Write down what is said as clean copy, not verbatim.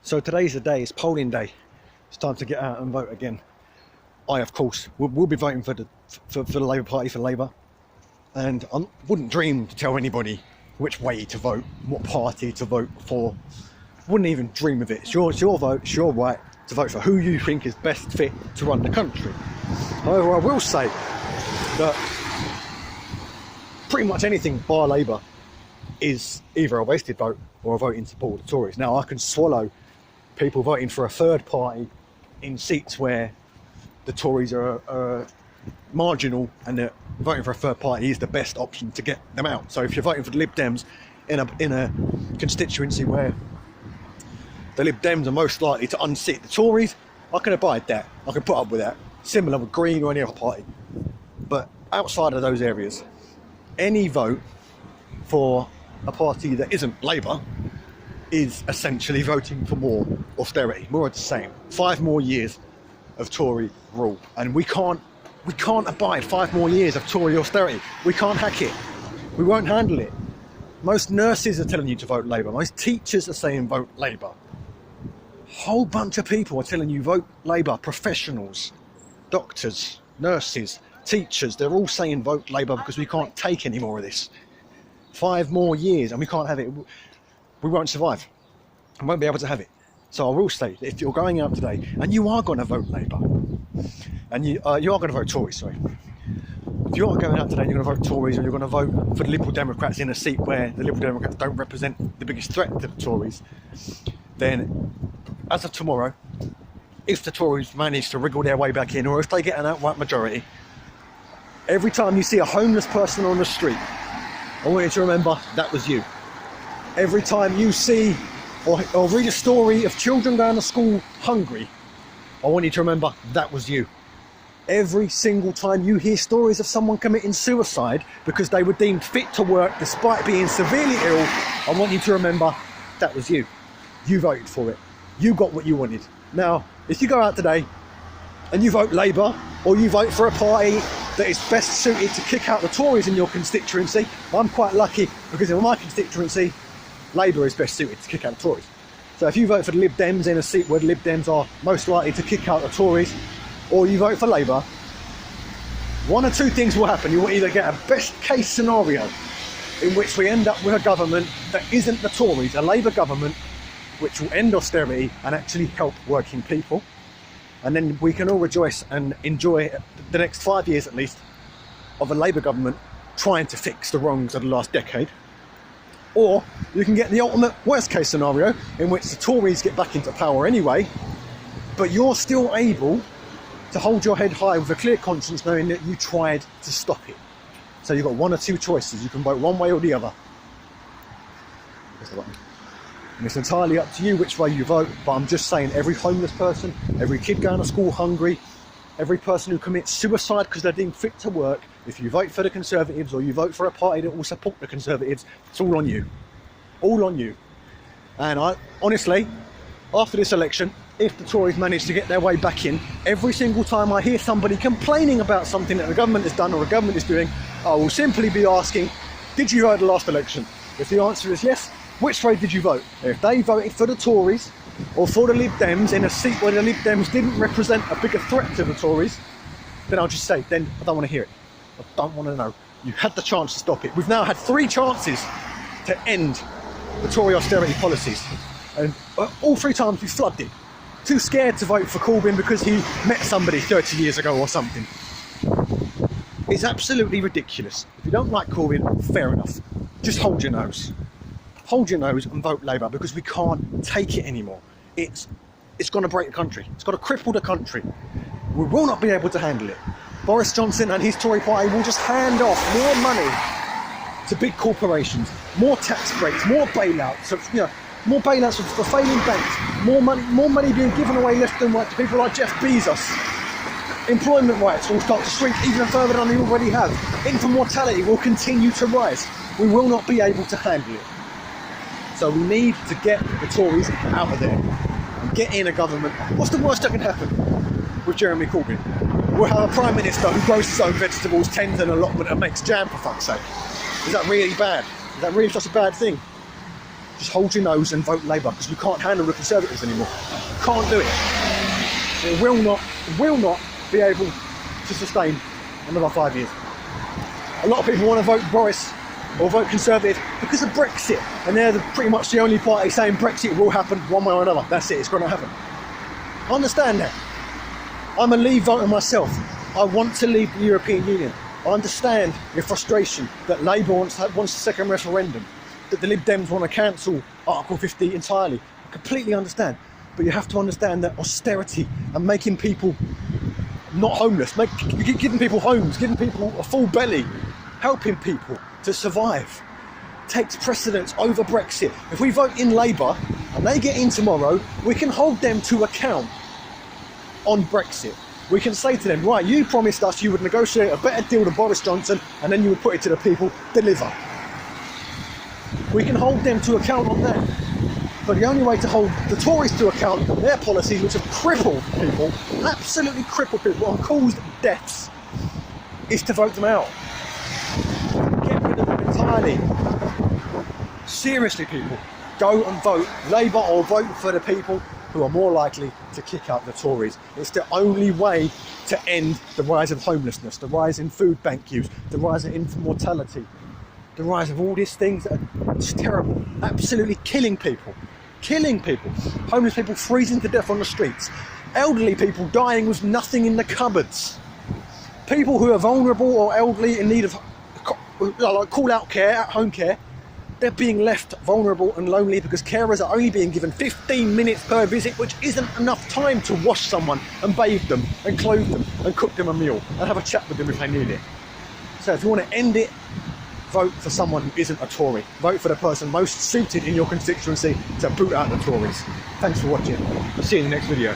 So today's the day, it's polling day. It's time to get out and vote again. I, of course, will be voting for the Labour Party, for Labour. And I wouldn't dream to tell anybody which way to vote, what party to vote for. Wouldn't even dream of it. It's your vote, it's your right to vote for who you think is best fit to run the country. However, I will say that pretty much anything by Labour is either a wasted vote or a vote in support of the Tories. Now, I can swallow people voting for a third party in seats where the Tories are marginal, and that voting for a third party is the best option to get them out. So if you're voting for the Lib Dems in a constituency where the Lib Dems are most likely to unseat the Tories, I can abide that. I can put up with that. Similar with Green or any other party. But outside of those areas, any vote for a party that isn't Labour is essentially voting for more austerity, more of the same. 5 more years of Tory rule, and we can't abide 5 more years of Tory austerity. We can't hack it. We won't handle it. Most nurses are telling you to vote Labour. Most teachers are saying vote Labour. Whole bunch of people are telling you vote Labour. Professionals, doctors, nurses, teachers, they're all saying vote Labour because we can't take any more of this. 5 more years and we can't have it. We won't survive. I won't be able to have it. So I will say, if you're going out today and you are going to vote Labour, and you are going to vote Tories, sorry. If you are going out today and you're going to vote Tories, or you're going to vote for the Liberal Democrats in a seat where the Liberal Democrats don't represent the biggest threat to the Tories, then as of tomorrow, if the Tories manage to wriggle their way back in, or if they get an outright majority, every time you see a homeless person on the street, I want you to remember that was you. Every time you see or read a story of children going to school hungry, I want you to remember that was you. Every single time you hear stories of someone committing suicide because they were deemed fit to work despite being severely ill, I want you to remember that was you. You voted for it. You got what you wanted. Now, if you go out today and you vote Labour, or you vote for a party that is best suited to kick out the Tories in your constituency, I'm quite lucky because in my constituency, Labour is best suited to kick out the Tories. So if you vote for the Lib Dems in a seat where the Lib Dems are most likely to kick out the Tories, or you vote for Labour, one or two things will happen. You will either get a best case scenario in which we end up with a government that isn't the Tories, a Labour government which will end austerity and actually help working people. And then we can all rejoice and enjoy the next 5 years at least of a Labour government trying to fix the wrongs of the last decade. Or you can get the ultimate worst case scenario in which the Tories get back into power anyway, but you're still able to hold your head high with a clear conscience knowing that you tried to stop it. So you've got one or two choices. You can vote one way or the other. And it's entirely up to you which way you vote, but I'm just saying every homeless person, every kid going to school hungry, every person who commits suicide because they're deemed fit to work, if you vote for the Conservatives or you vote for a party that will support the Conservatives, it's all on you. All on you. And I honestly, after this election, if the Tories manage to get their way back in, every single time I hear somebody complaining about something that the government has done or the government is doing, I will simply be asking, did you vote the last election? If the answer is yes, which way did you vote? If they voted for the Tories or for the Lib Dems in a seat where the Lib Dems didn't represent a bigger threat to the Tories, then I'll just say, then I don't want to hear it. I don't want to know. You had the chance to stop it. We've now had 3 chances to end the Tory austerity policies, and all 3 times we flubbed it. Too scared to vote for Corbyn because he met somebody 30 years ago or something. It's absolutely ridiculous. If you don't like Corbyn, fair enough. Just hold your nose. Hold your nose and vote Labour, because we can't take it anymore. It's going to break the country. It's going to cripple the country. We will not be able to handle it. Boris Johnson and his Tory party will just hand off more money to big corporations, more tax breaks, more bailouts, more bailouts for failing banks, more money being given away left and right to people like Jeff Bezos. Employment rights will start to shrink even further than they already have. Infant mortality will continue to rise. We will not be able to handle it. So we need to get the Tories out of there and get in a government. What's the worst that can happen with Jeremy Corbyn? We'll have a Prime Minister who grows his own vegetables, tends an allotment and makes jam, for fuck's sake. Is that really bad? Is that really such a bad thing? just hold your nose and vote Labour, because you can't handle the Conservatives anymore. You can't do it. It will not be able to sustain another 5 years. A lot of people want to vote Boris or vote Conservative because of Brexit, and they're pretty much the only party saying Brexit will happen one way or another. That's it, it's going to happen. I understand that. I'm a Leave voter myself. I want to leave the European Union. I understand your frustration that Labour wants a second referendum, that the Lib Dems want to cancel Article 50 entirely. I completely understand. But you have to understand that austerity and making people not homeless, giving people homes, giving people a full belly, helping people to survive, takes precedence over Brexit. If we vote in Labour and they get in tomorrow, we can hold them to account on Brexit. We can say to them, right, you promised us you would negotiate a better deal with Boris Johnson and then you would put it to the people, deliver. We can hold them to account on that. But the only way to hold the Tories to account on their policies, which have crippled people, absolutely crippled people and caused deaths, is to vote them out. Get rid of them entirely. Seriously, people, go and vote Labour or vote for the people who are more likely to kick out the Tories. It's the only way to end the rise of homelessness, the rise in food bank use, the rise of infant mortality, the rise of all these things that are just terrible, absolutely killing people. Killing people. Homeless people freezing to death on the streets. Elderly people dying with nothing in the cupboards. People who are vulnerable or elderly in need of like call-out care, at-home care, they're being left vulnerable and lonely because carers are only being given 15 minutes per visit, which isn't enough time to wash someone and bathe them and clothe them and cook them a meal and have a chat with them if they need it. So if you want to end it, vote for someone who isn't a Tory. Vote for the person most suited in your constituency to boot out the Tories. Thanks for watching. I'll see you in the next video.